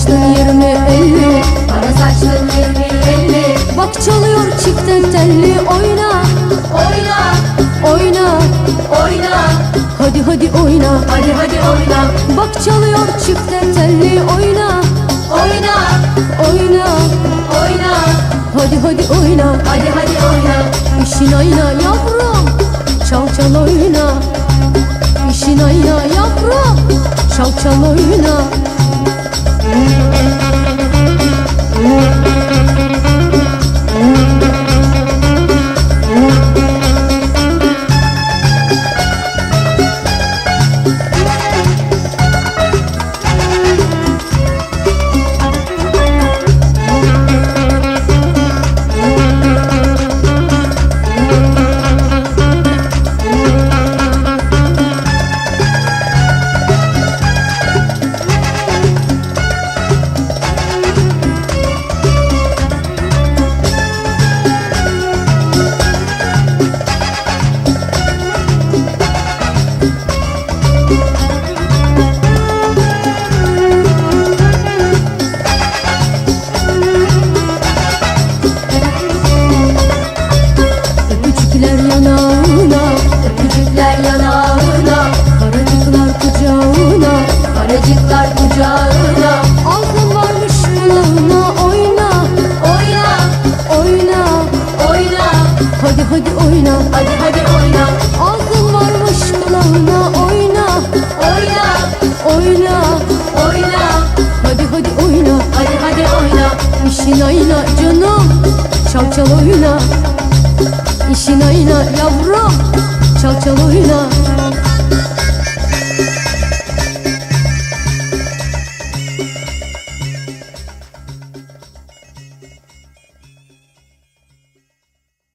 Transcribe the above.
saçlın 20-50, Kara saçlın 20-50. bak çalıyor çifte telli. Oyna, Oyna, oyna, oyna, hadi hadi oyna. hadi hadi oyna. Bak çalıyor çifte telli. Oyna, Oyna, oyna, oyna, hadi hadi oyna. hadi hadi oyna. İşin ayna yavrum, çal çal oyna. İşin ayna yavrum, çal çal oyna. Öpücükler yanağına, Öpücükler yanağına, karacıklar kucağına. karacıklar kucağına. Altın varmış kulağına. Oyna, Oyna, oyna, oyna, hadi hadi oyna. hadi hadi oyna. Altın varmış kulağına. Oyna, Oyna, oyna, oyna, hadi hadi oyna. hadi hadi oyna. İşin ayna canım, çal çal oyna. İşin ayna yavrum, çal çal oyna.